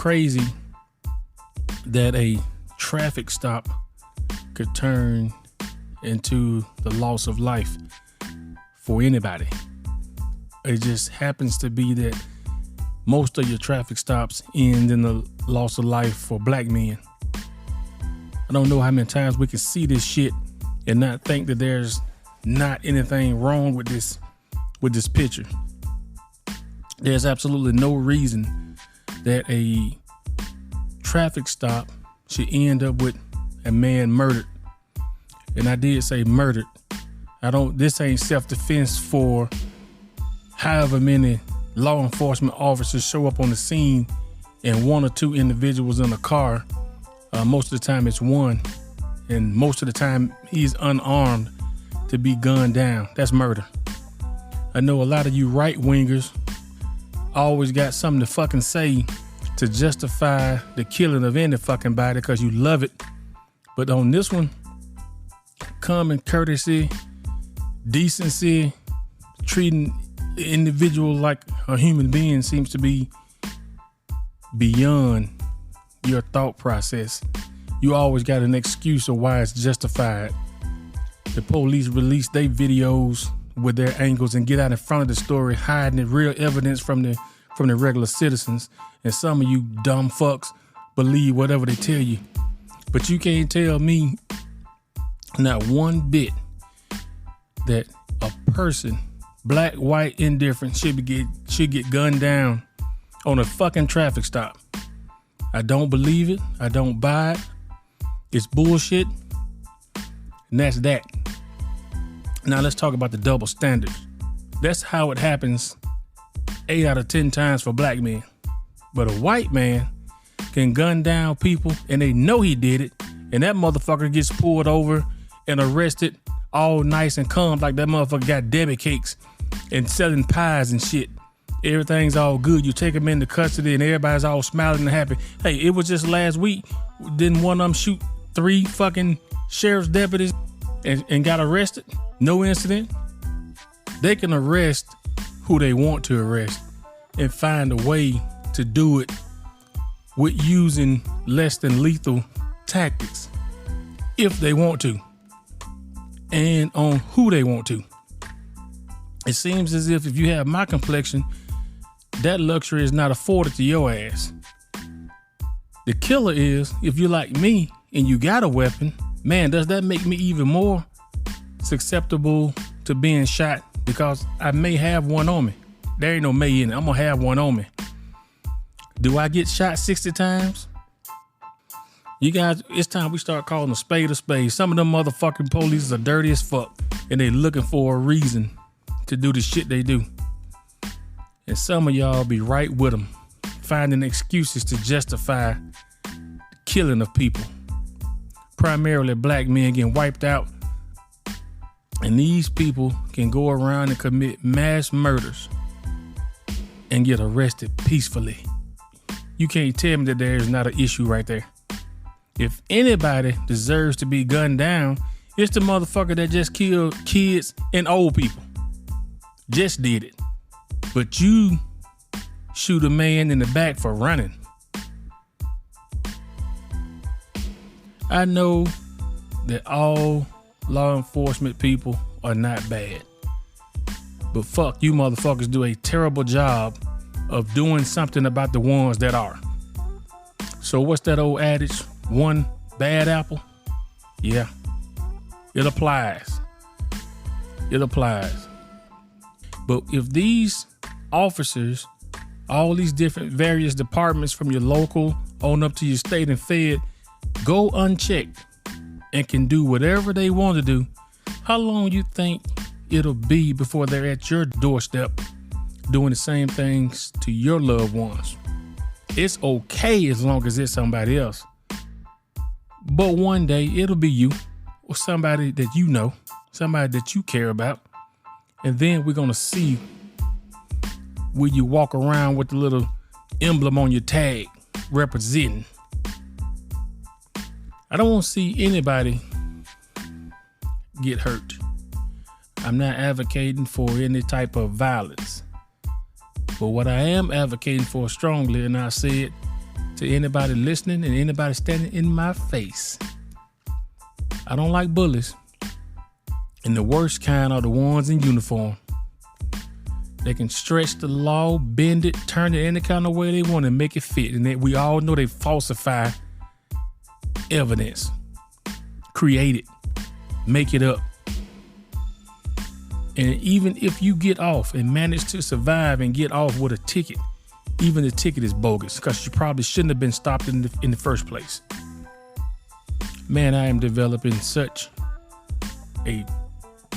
crazy that a traffic stop could turn into the loss of life for anybody. It just happens to be that most of your traffic stops end in the loss of life for black men. I don't know how many times we can see this shit and not think that there's not anything wrong with this picture. There's absolutely no reason that a traffic stop should end up with a man murdered. And I did say murdered. This ain't self-defense for however many law enforcement officers show up on the scene and one or two individuals in a car. Most of the time it's one, and most of the time he's unarmed to be gunned down. That's murder. I know a lot of you right-wingers always got something to fucking say to justify the killing of any fucking body because you love it. But on this one, common courtesy, decency, treating the individual like a human being seems to be beyond your thought process. You always got an excuse of why it's justified. The police release their videos with their angles and get out in front of the story, hiding the real evidence from the regular citizens. And some of you dumb fucks believe whatever they tell you. But you can't tell me not one bit that a person, black, white, indifferent, should get gunned down on a fucking traffic stop. I don't believe it. I don't buy it. It's bullshit. And that's that. Now let's talk about the double standards. That's how it happens 8 out of 10 times for black men. But a white man can gun down people and they know he did it, and that motherfucker gets pulled over and arrested all nice and calm like that motherfucker got Debbie cakes and selling pies and shit. Everything's all good. You take him into custody and everybody's all smiling and happy. Hey, it was just last week. Didn't one of them shoot 3 fucking sheriff's deputies and got arrested? No incident. They can arrest who they want to arrest and find a way to do it with using less than lethal tactics if they want to and on who they want to. It seems as if you have my complexion, that luxury is not afforded to your ass. The killer is, if you're like me and you got a weapon, man, does that make me even more susceptible to being shot because I may have one on me? There ain't no may in it. I'm gonna have one on me. Do I get shot 60 times? You guys, it's time we start calling a spade a spade. Some of them motherfucking police are dirty as fuck and they looking for a reason to do the shit they do. And some of y'all be right with them, finding excuses to justify the killing of people. Primarily black men getting wiped out. And these people can go around and commit mass murders and get arrested peacefully. You can't tell me that there is not an issue right there. If anybody deserves to be gunned down, it's the motherfucker that just killed kids and old people. Just did it. But you shoot a man in the back for running. I know that all law enforcement people are not bad. But fuck, you motherfuckers do a terrible job of doing something about the ones that are. So what's that old adage? One bad apple? Yeah, it applies. It applies. But if these officers, all these different various departments from your local on up to your state and fed, go unchecked and can do whatever they want to do, how long you think it'll be before they're at your doorstep doing the same things to your loved ones? It's okay as long as it's somebody else. But one day it'll be you or somebody that you know, somebody that you care about. And then we're going to see where you walk around with the little emblem on your tag representing. I don't want to see anybody get hurt. I'm not advocating for any type of violence. But what I am advocating for strongly, and I say it to anybody listening and anybody standing in my face. I don't like bullies. And the worst kind are the ones in uniform. They can stretch the law, bend it, turn it any kind of way they want and make it fit. And we all know they falsify evidence, create it, make it up. And even if you get off and manage to survive and get off with a ticket, even the ticket is bogus because you probably shouldn't have been stopped in the first place. Man, I am developing such a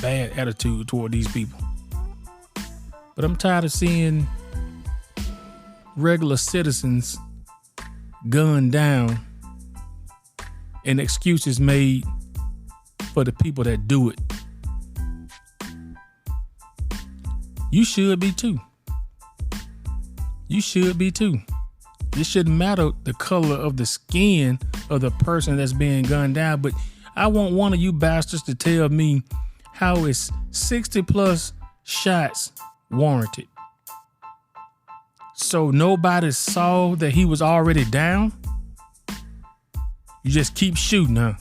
bad attitude toward these people. But I'm tired of seeing regular citizens gunned down and excuses made for the people that do it. You should be too. You should be too. It shouldn't matter the color of the skin of the person that's being gunned down, but I want one of you bastards to tell me how it's 60 plus shots warranted. So nobody saw that he was already down? You just keep shooting, huh?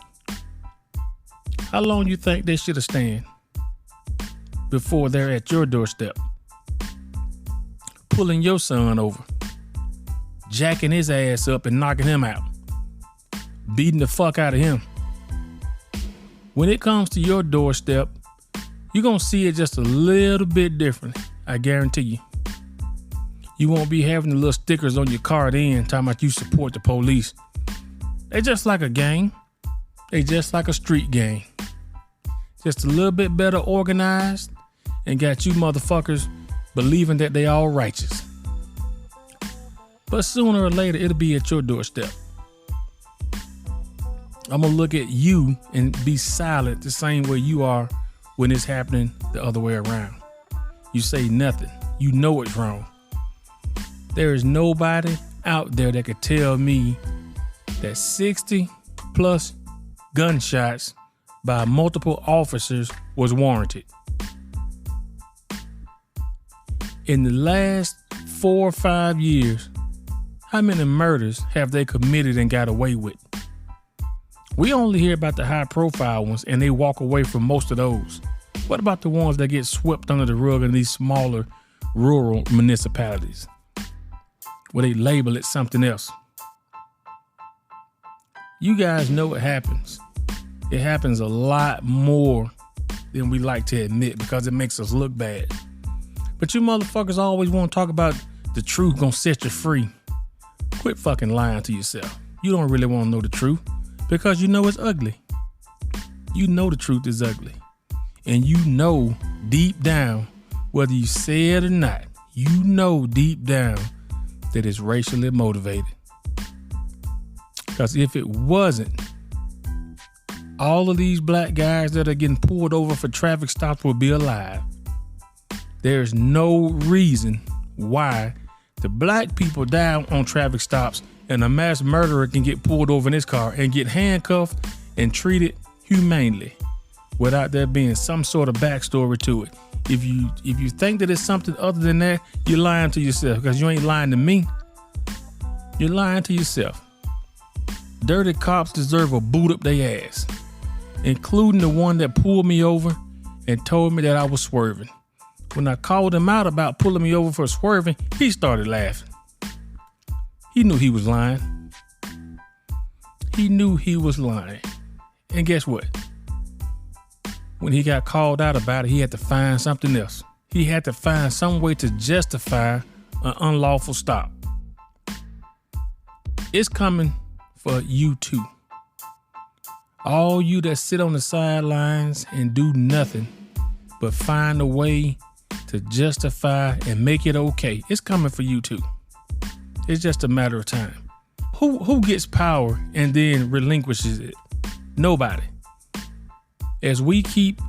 How long you think they should have stand before they're at your doorstep? Pulling your son over, jacking his ass up and knocking him out, beating the fuck out of him. When it comes to your doorstep, you're gonna see it just a little bit different, I guarantee you. You won't be having the little stickers on your car then talking about you support the police. They just like a gang. They just like a street gang. Just a little bit better organized and got you motherfuckers believing that they all righteous. But sooner or later, it'll be at your doorstep. I'm gonna look at you and be silent the same way you are when it's happening the other way around. You say nothing. You know it's wrong. There is nobody out there that could tell me that 60 plus gunshots by multiple officers was warranted. In the last 4 or 5 years, how many murders have they committed and got away with? We only hear about the high profile ones and they walk away from most of those. What about the ones that get swept under the rug in these smaller rural municipalities where they label it something else? You guys know it happens. It happens a lot more than we like to admit because it makes us look bad. But you motherfuckers always want to talk about the truth gonna set you free. Quit fucking lying to yourself. You don't really want to know the truth because you know it's ugly. You know the truth is ugly. And you know deep down, whether you say it or not, you know deep down that it's racially motivated. Because if it wasn't, all of these black guys that are getting pulled over for traffic stops will be alive. There's no reason why the black people die on traffic stops and a mass murderer can get pulled over in his car and get handcuffed and treated humanely without there being some sort of backstory to it. If you think that it's something other than that, you're lying to yourself because you ain't lying to me. You're lying to yourself. Dirty cops deserve a boot up their ass, including the one that pulled me over and told me that I was swerving. When I called him out about pulling me over for swerving, he started laughing. He knew he was lying. He knew he was lying. And guess what? When he got called out about it, he had to find something else. He had to find some way to justify an unlawful stop. It's coming for you too. All you that sit on the sidelines and do nothing but find a way to justify and make it okay. It's coming for you too. It's just a matter of time. Who gets power and then relinquishes it? Nobody. As we keep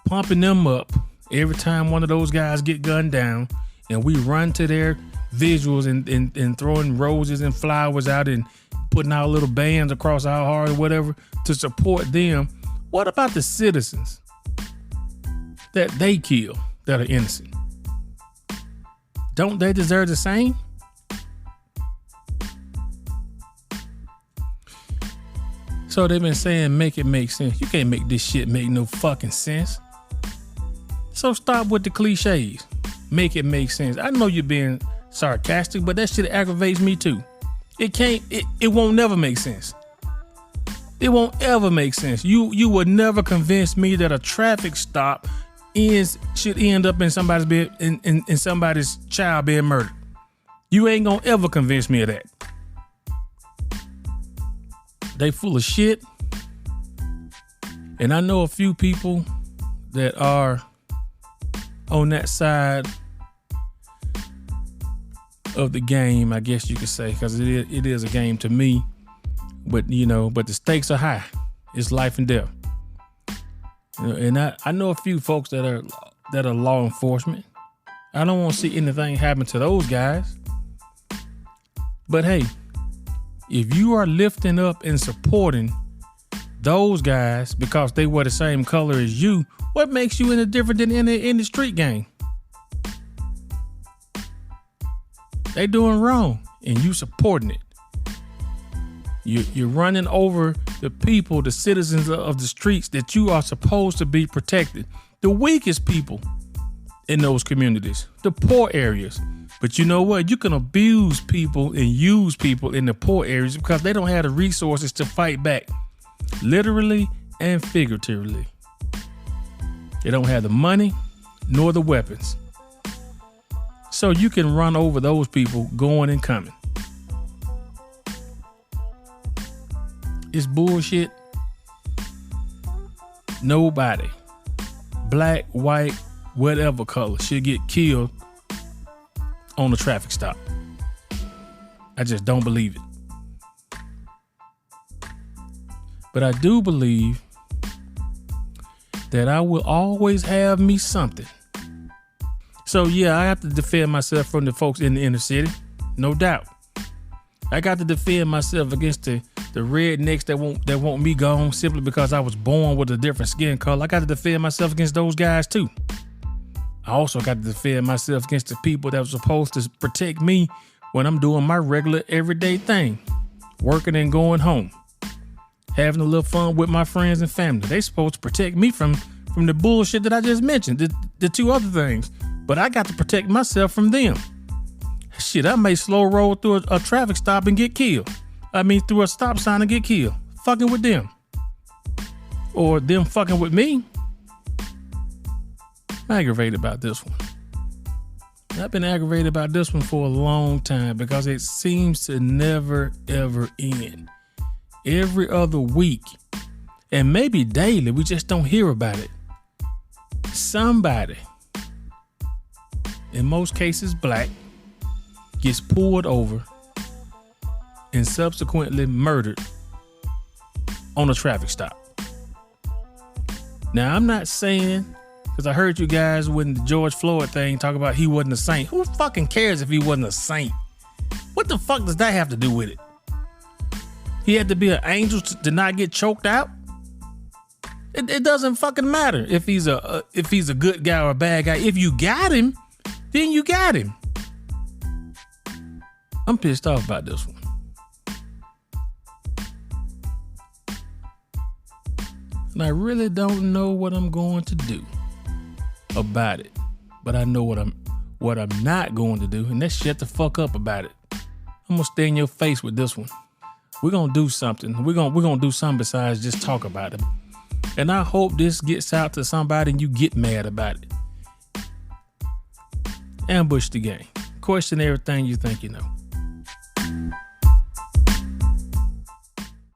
pumping them up every time one of those guys get gunned down and we run to their visuals and throwing roses and flowers out and putting our little bands across our heart or whatever to support them, what about the citizens that they kill that are innocent? Don't they deserve the same? So they've been saying, make it make sense. You can't make this shit make no fucking sense. So stop with the cliches. Make it make sense. I know you're being sarcastic, but that shit aggravates me too. It won't never make sense. It won't ever make sense. You would never convince me that a traffic stop should end up in somebody's child being murdered. You ain't gonna ever convince me of that. They full of shit. And I know a few people that are on that side of the game, I guess you could say, because it is a game to me. But but the stakes are high. It's life and death. And I know a few folks that are law enforcement. I don't want to see anything happen to those guys. But hey, if you are lifting up and supporting those guys because they wear the same color as you, what makes you any different than in the street gang? They doing wrong and you supporting it. You're running over the people, the citizens of the streets that you are supposed to be protected. The weakest people in those communities, the poor areas. But you know what? You can abuse people and use people in the poor areas because they don't have the resources to fight back, literally and figuratively. They don't have the money nor the weapons. So you can run over those people going and coming. It's bullshit. Nobody, black, white, whatever color, should get killed on a traffic stop. I just don't believe it. But I do believe that I will always have me something. So yeah, I have to defend myself from the folks in the inner city, no doubt. I got to defend myself against the rednecks that want me gone simply because I was born with a different skin color. I got to defend myself against those guys too. I also got to defend myself against the people that were supposed to protect me when I'm doing my regular everyday thing, working and going home, having a little fun with my friends and family. They supposed to protect me from the bullshit that I just mentioned, the two other things. But I got to protect myself from them. Shit, I may slow roll through a traffic stop and get killed. Through a stop sign and get killed. Fucking with them. Or them fucking with me. I'm aggravated about this one. I've been aggravated about this one for a long time because it seems to never, ever end. Every other week, and maybe daily, we just don't hear about it. Somebody, in most cases black, gets pulled over and subsequently murdered on a traffic stop. Now, I'm not saying, because I heard you guys when the George Floyd thing talk about he wasn't a saint. Who fucking cares if he wasn't a saint? What the fuck does that have to do with it? He had to be an angel to not get choked out? It doesn't fucking matter if he's a good guy or a bad guy. If you got him, then you got him. I'm pissed off about this one. And I really don't know what I'm going to do about it. But I know what I'm not going to do, and that's shut the fuck up about it. I'm gonna stay in your face with this one. We're gonna do something. We're gonna do something besides just talk about it. And I hope this gets out to somebody and you get mad about it. Ambush the game. Question everything you think you know.